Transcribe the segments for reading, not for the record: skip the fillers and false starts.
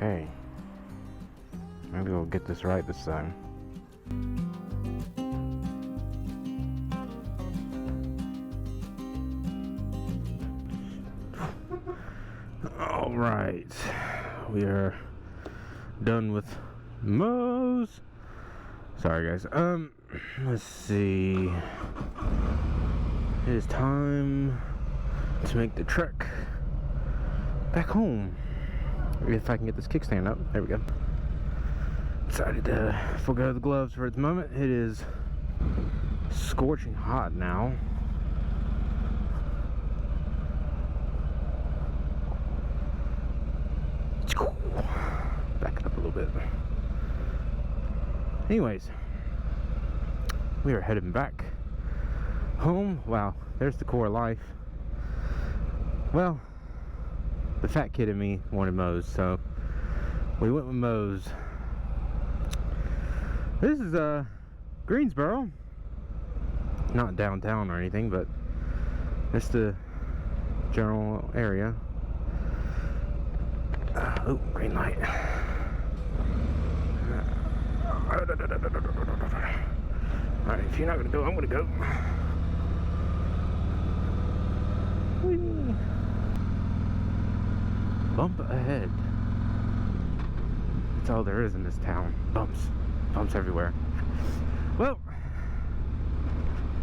Okay. Maybe we'll get this right this time. Alright. We are done with Moe's. Sorry guys. Let's see. It is time to make the trek back home. If I can get this kickstand up. There we go. Decided to forgo the gloves for the moment. It is scorching hot now. Back it up a little bit. Anyways, we are heading back home. Wow, there's the core life. Well, the fat kid in me wanted Moe's, so we went with Moe's. This is Greensboro, not downtown or anything, but it's the general area. Oh, green light. Alright, if you're not gonna go, I'm gonna go. Whee. Bump ahead. That's all there is in this town. Bumps everywhere. Well,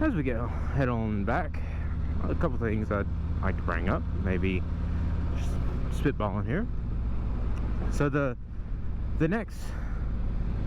as we go head on back, a couple things I'd like to bring up, maybe just spitballing here. So the next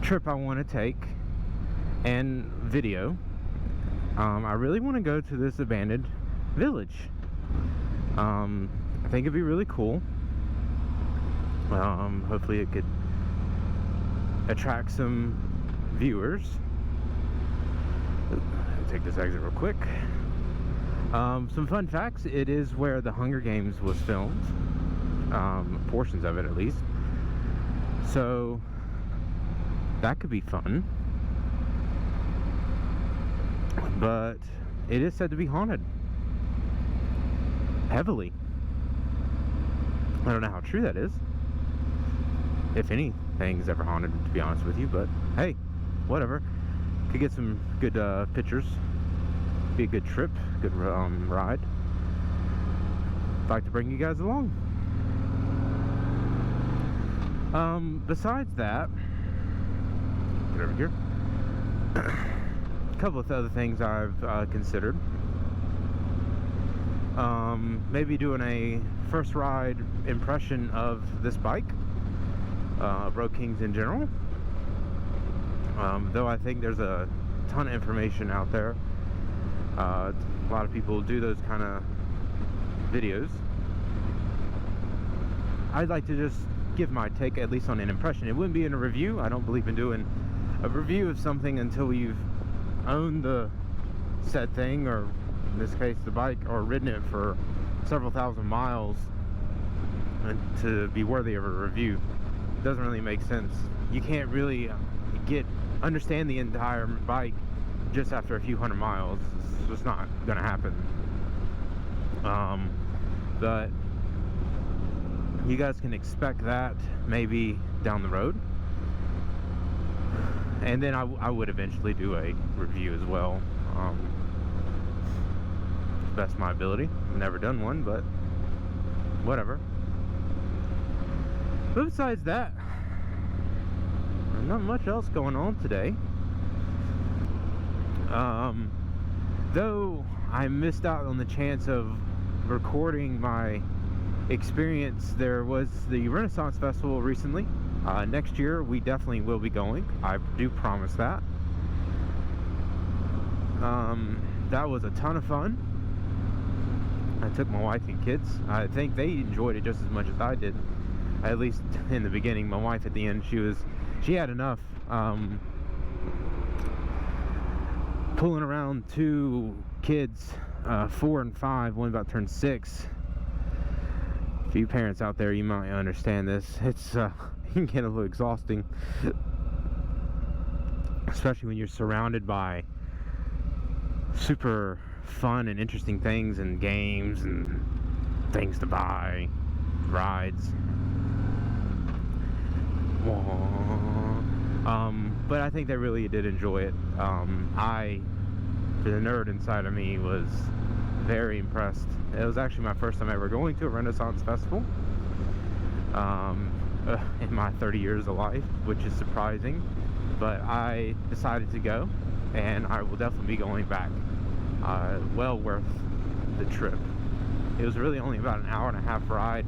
trip I want to take and video, I really want to go to this abandoned village. I think it'd be really cool. Hopefully it could attract some viewers. I'll take this exit real quick. Some fun facts: it is where the Hunger Games was filmed, portions of it at least, so that could be fun. But it is said to be haunted heavily. I don't know how true that is, if anything's ever haunted, to be honest with you, but hey, whatever. Could get some good pictures. Be a good trip, good ride. I'd like to bring you guys along. Besides that, get over here. A couple of other things I've considered. Maybe doing a first ride impression of this bike, Road Kings in general. Though I think there's a ton of information out there. A lot of people do those kind of videos. I'd like to just give my take, at least on an impression. It wouldn't be in a review. I don't believe in doing a review of something until you've owned the said thing, or in this case the bike, or ridden it for several thousand miles, and to be worthy of a review. It doesn't really make sense. You can't really understand the entire bike just after a few hundred miles. It's just not gonna happen. But you guys can expect that maybe down the road, and then I would eventually do a review as well, to the best of my ability. I've never done one, but whatever. But besides that, not much else going on today. Though I missed out on the chance of recording my experience. There was the Renaissance Festival recently. Next year we definitely will be going. I do promise that. That was a ton of fun. I took my wife and kids. I think they enjoyed it just as much as I did, at least in the beginning. My wife at the end, she had enough. Pulling around two kids, 4 and 5, one about to turn 6. A few parents out there, you might understand this. It's it can get a little exhausting, especially when you're surrounded by super fun and interesting things and games and things to buy, rides. but I think they really did enjoy it. The nerd inside of me was very impressed. It was actually my first time ever going to a Renaissance festival in my 30 years of life, which is surprising, but I decided to go, and I will definitely be going back. Well worth the trip. It was really only about an hour and a half ride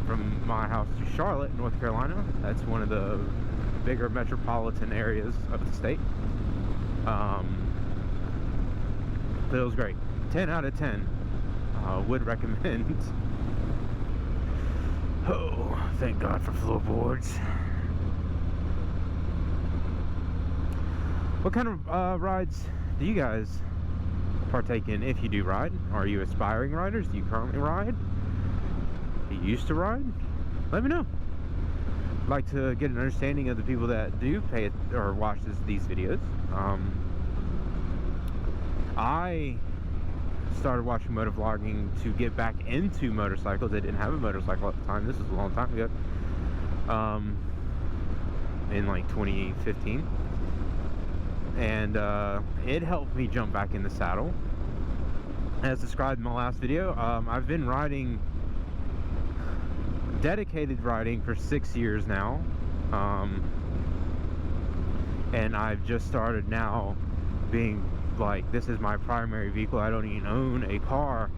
from my house to Charlotte, North Carolina. That's one of the bigger metropolitan areas of the state. But it was great. 10 out of 10. Would recommend. Oh, thank God for floorboards. What kind of rides do you guys partake in, if you do ride? Are you aspiring riders? Do you currently ride? Do you used to ride? Let me know. I'd like to get an understanding of the people that do pay it or watch these videos. I started watching motovlogging to get back into motorcycles. I didn't have a motorcycle at the time. This was a long time ago. In like 2015. And it helped me jump back in the saddle. As described in my last video, I've been riding, dedicated riding, for 6 years now. And I've just started now being like, this is my primary vehicle. I don't even own a car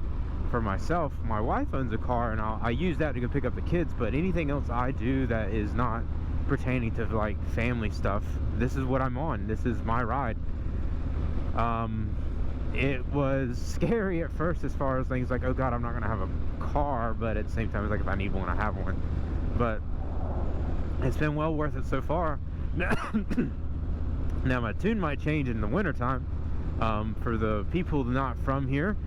for myself. My wife owns a car, and I use that to go pick up the kids, but anything else I do that is not pertaining to like family stuff, this is what I'm on. This is my ride. It was scary at first, as far as things like, oh God, I'm not gonna have a car, but at the same time, it's like, if I need one, I have one. But it's been well worth it so far. Now my tune might change in the wintertime. For the people not from here,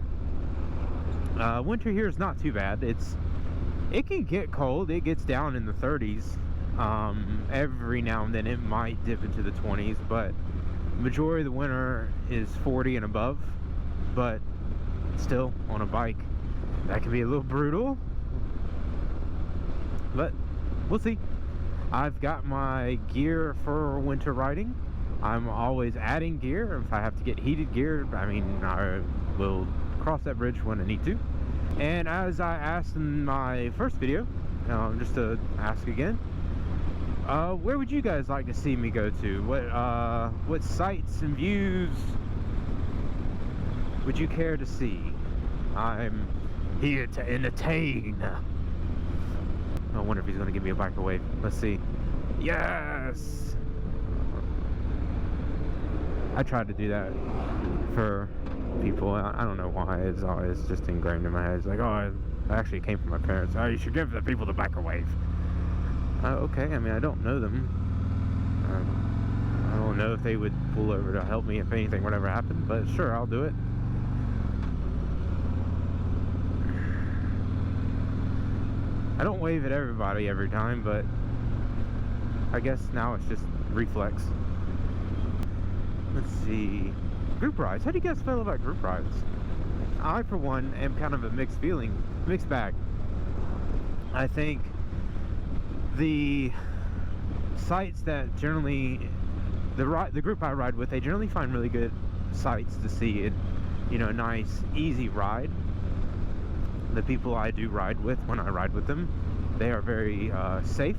winter here is not too bad. It can get cold. It gets down in the 30s. Every now and then it might dip into the 20s, but majority of the winter is 40 and above. But still, on a bike, that can be a little brutal, but we'll see. I've got my gear for winter riding. I'm always adding gear. If I have to get heated gear, I mean, I will cross that bridge when I need to. And as I asked in my first video, just to ask again, where would you guys like to see me go to? What sights and views would you care to see? I'm here to entertain. I wonder if he's going to give me a biker wave. Let's see. Yes! I tried to do that for people. I don't know why. It's always just ingrained in my head. It's like, oh, I actually came from my parents. Oh, you should give the people the biker wave. Okay, I mean, I don't know them. I don't know if they would pull over to help me if anything would ever happen, but sure, I'll do it. I don't wave at everybody every time, but I guess now it's just reflex. Let's see. Group rides. How do you guys feel about group rides? I, for one, am kind of a mixed bag. I think the sites that generally, the group I ride with, they generally find really good sights to see. It, you know, nice, easy ride. The people I do ride with, when I ride with them, they are very safe,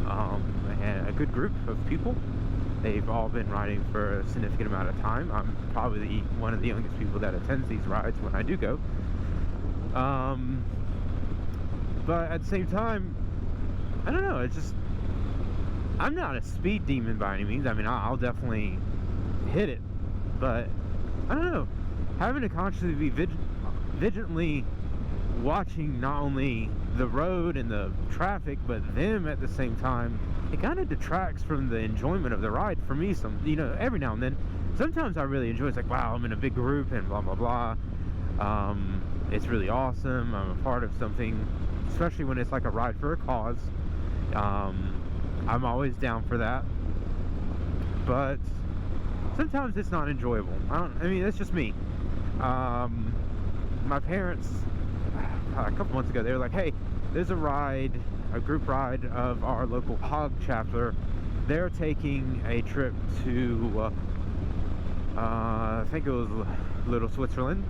and a good group of people. They've all been riding for a significant amount of time. I'm probably one of the youngest people that attends these rides when I do go. But at the same time, I don't know, it's just, I'm not a speed demon by any means. I mean, I'll definitely hit it, but I don't know, having to consciously be vigilantly watching not only the road and the traffic, but them at the same time, it kind of detracts from the enjoyment of the ride for me. You know, every now and then, sometimes I really enjoy it. It's like, wow, I'm in a big group and blah blah blah. It's really awesome. I'm a part of something, especially when it's like a ride for a cause. I'm always down for that, but sometimes it's not enjoyable. I mean, that's just me. My parents, a couple months ago, they were like, hey, there's a ride, a group ride of our local hog chapter they're taking a trip to I think it was Little Switzerland,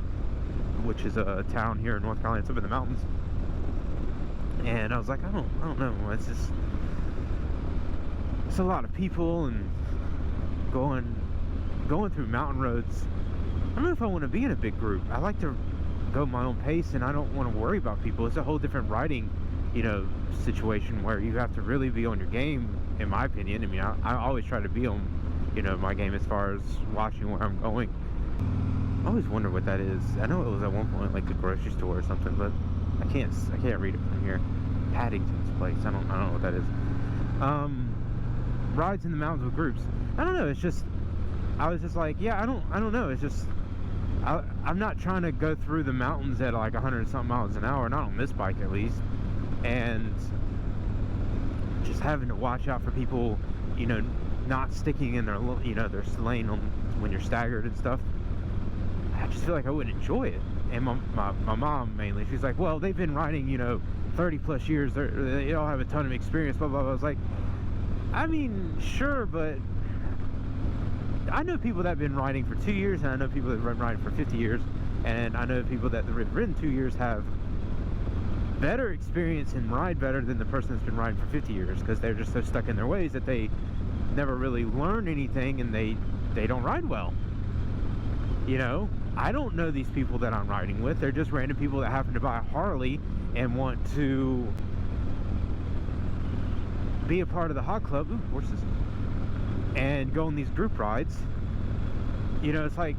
which is a town here in North Carolina. It's up in the mountains. And I was like, I don't know. It's a lot of people and going through mountain roads. I don't know if I want to be in a big group. I like to go my own pace, and I don't want to worry about people. It's a whole different riding, situation where you have to really be on your game, in my opinion. I mean, I always try to be on, my game as far as watching where I'm going. I always wonder what that is. I know it was at one point like a grocery store or something, but I can't read it from here. Paddington's place. I don't know what that is. Rides in the mountains with groups. I don't know. It's just, I was just like, yeah, I don't know. It's just, I'm not trying to go through the mountains at like 100-something miles an hour, not on this bike at least, and just having to watch out for people, not sticking in their, their lane on when you're staggered and stuff. I just feel like I wouldn't enjoy it. And my mom mainly, she's like, well, they've been riding, 30 plus years. They all have a ton of experience, blah, blah, blah. I was like, I mean, sure, but I know people that have been riding for 2 years, and I know people that have been riding for 50 years, and I know people that have ridden 2 years have better experience and ride better than the person that's been riding for 50 years, because they're just so stuck in their ways that they never really learn anything, and they don't ride well. I don't know these people that I'm riding with. They're just random people that happen to buy a Harley and want to be a part of the hot club. Ooh, horses. And go on these group rides. It's like,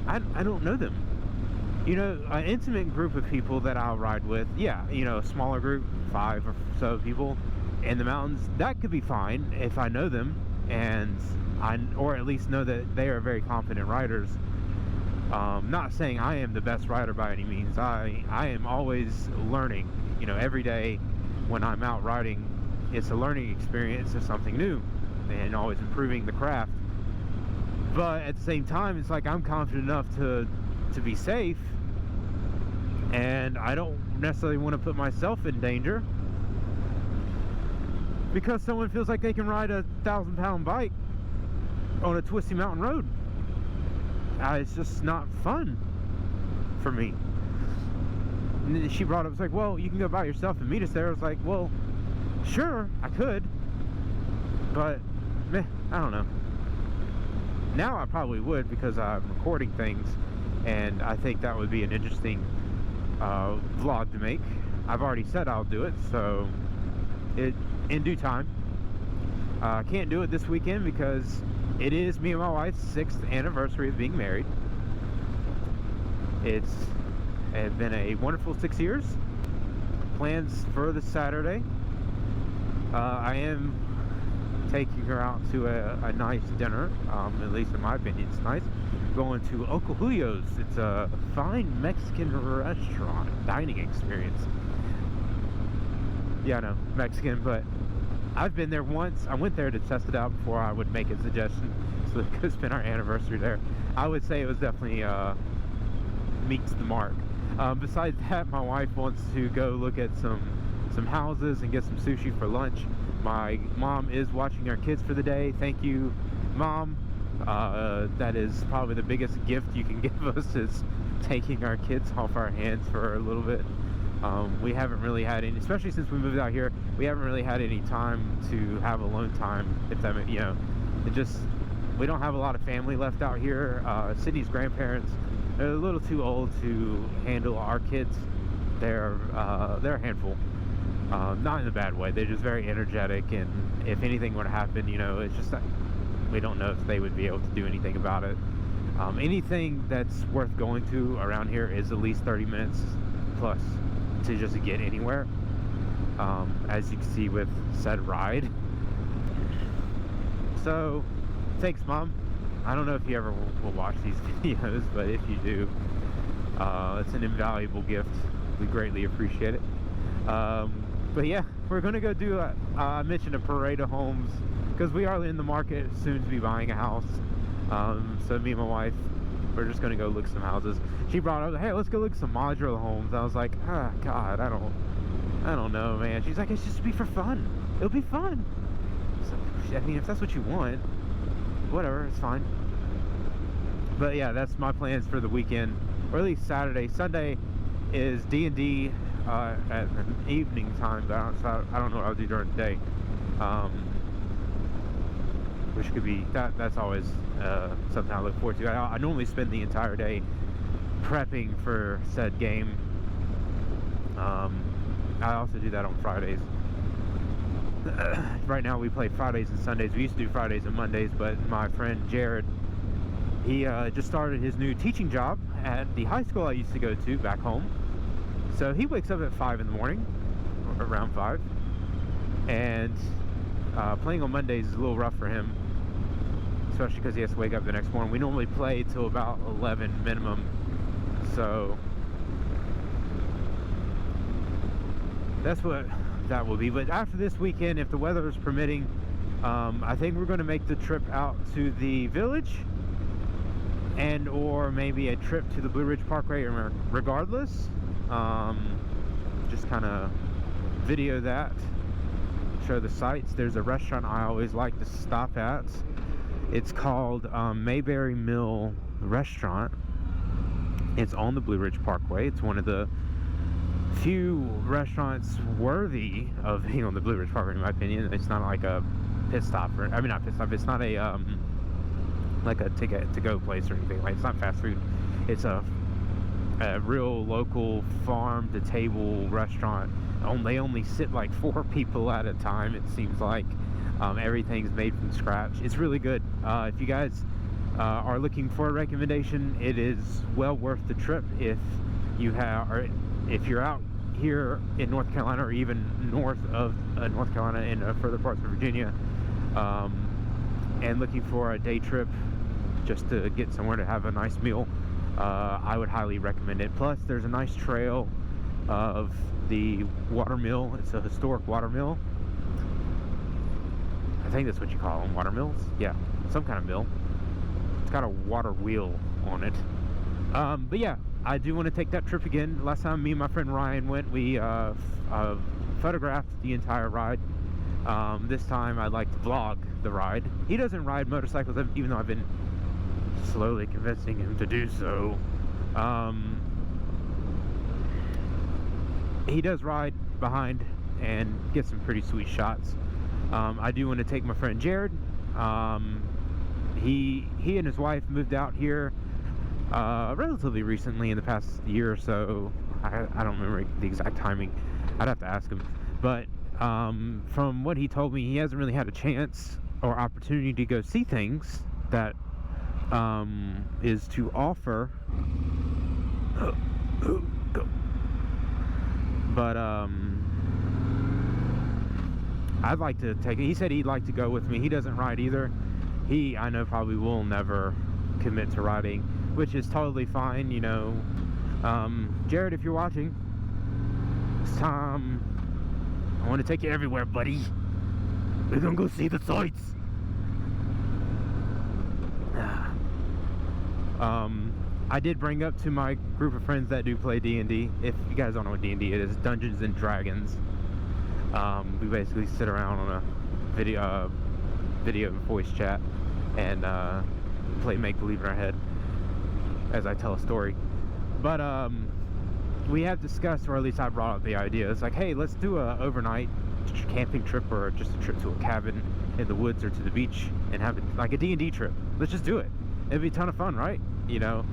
I don't know them. An intimate group of people that I'll ride with, yeah, a smaller group, 5 or so people in the mountains, that could be fine if I know them, and or at least know that they are very confident riders. Not saying I am the best rider by any means. I am always learning. Every day when I'm out riding, it's a learning experience of something new, and always improving the craft. But at the same time, it's like I'm confident enough to be safe, and I don't necessarily want to put myself in danger because someone feels like they can ride a 1,000-pound bike on a twisty mountain road. It's just not fun for me. And she brought up, it's like, well, you can go by yourself and meet us there. I was like, well, sure, I could, but I don't know. Now I probably would, because I'm recording things, and I think that would be an interesting vlog to make. I've already said I'll do it, so in due time. I can't do it this weekend because it is me and my wife's 6th anniversary of being married. It's been a wonderful 6 years. Plans for this Saturday. I am taking her out to a nice dinner, at least in my opinion it's nice. Going to Uncle Julio's. It's a fine Mexican restaurant dining experience. Yeah, I know, Mexican, but I've been there once. I went there to test it out before I would make a suggestion, so it could spend our anniversary there. I would say it was definitely meets the mark. Besides that, my wife wants to go look at some houses and get some sushi for lunch. My mom is watching our kids for the day. Thank you, Mom. That is probably the biggest gift you can give us, is taking our kids off our hands for a little bit. We haven't really had any, especially since we moved out here, we haven't really had any time to have alone time, if that, we don't have a lot of family left out here. Sydney's grandparents, they're a little too old to handle our kids. They're a handful. Not in a bad way. They're just very energetic, and if anything were to happen, it's just that we don't know if they would be able to do anything about it. Anything that's worth going to around here is at least 30 minutes plus to just get anywhere, as you can see with said ride. So thanks, Mom. I don't know if you ever will watch these videos, but if you do, it's an invaluable gift. We greatly appreciate it. But yeah, we're gonna go do I mentioned a parade of homes, because we are in the market soon to be buying a house. So me and my wife, we're just gonna go look at some houses. She brought up, hey, let's go look at some modular homes. I was like, ah, God, I don't know, man. She's like, it's just be for fun. It'll be fun. So I mean, if that's what you want, whatever, it's fine. But yeah, that's my plans for the weekend, or at least Saturday. Sunday is D&D at an evening time, but I don't know what I'll do during the day. Which could be, that's always something I look forward to. I normally spend the entire day prepping for said game. I also do that on Fridays. Right now we play Fridays and Sundays. We used to do Fridays and Mondays, but my friend Jared, he just started his new teaching job at the high school I used to go to back home. So he wakes up at 5 in the morning, or around 5, and playing on Mondays is a little rough for him, especially because he has to wake up the next morning. We normally play till about 11 minimum, so that's what that will be. But after this weekend, if the weather is permitting, I think we're going to make the trip out to the village, and or maybe a trip to the Blue Ridge Parkway regardless. Just kind of video that, show the sights. There's a restaurant I always like to stop at. It's called Mayberry Mill Restaurant. It's on the Blue Ridge Parkway. It's one of the few restaurants worthy of being on the Blue Ridge Parkway, in my opinion. It's not like a pit stop, or I mean, not pit stop. It's not a like a to-go place or anything. Like, it's not fast food. It's a real local farm-to-table restaurant. They only sit like 4 people at a time, it seems like. Everything's made from scratch. It's really good. If you guys are looking for a recommendation, it is well worth the trip. If you're out here in North Carolina, or even north of North Carolina in further parts of Virginia, and looking for a day trip just to get somewhere to have a nice meal, I would highly recommend it. Plus, there's a nice trail of the water mill. It's a historic water mill. I think that's what you call them, water mills. Yeah, some kind of mill. It's got a water wheel on it. But yeah, I do want to take that trip again. Last time me and my friend Ryan went, we photographed the entire ride. This time I'd like to vlog the ride. He doesn't ride motorcycles, even though I've been slowly convincing him to do so. He does ride behind and get some pretty sweet shots. I do want to take my friend Jared. He and his wife moved out here relatively recently, in the past year or so. I don't remember the exact timing. I'd have to ask him. But from what he told me, he hasn't really had a chance or opportunity to go see things that is to offer. But I'd like to take it. He said he'd like to go with me. He doesn't ride either. I know, probably will never commit to riding, which is totally fine, you know. Jared, if you're watching, it's time. I want to take you everywhere, buddy. We're gonna go see the sights. I did bring up to my group of friends that do play D&D. If you guys don't know what D&D is, Dungeons and Dragons. We basically sit around on a video voice chat and play make-believe in our head as I tell a story. But we have discussed, or at least I brought up the idea. It's like, hey, let's do a overnight camping trip, or just a trip to a cabin in the woods or to the beach, and have it like a D&D trip. Let's just do it. It'd be a ton of fun, right? You know,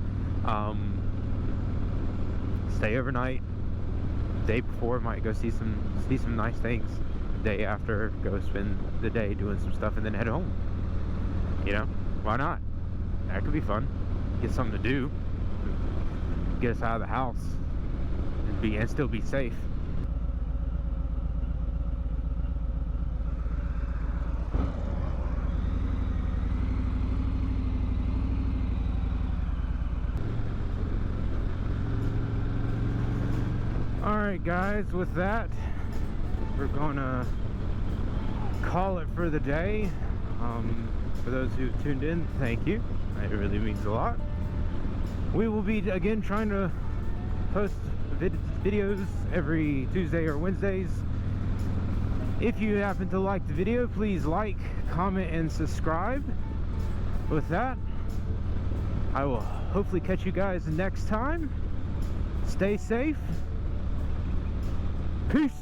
stay overnight. Day before, might go see some nice things. Day after, go spend the day doing some stuff, and then head home. You know, why not? That could be fun. Get something to do. Get us out of the house and still be safe. Alright guys, with that, we're gonna call it for the day. For those who tuned in, thank you. It really means a lot. We will be again trying to post videos every Tuesday or Wednesdays. If you happen to like the video, please like, comment, and subscribe. With that, I will hopefully catch you guys next time. Stay safe. Peace.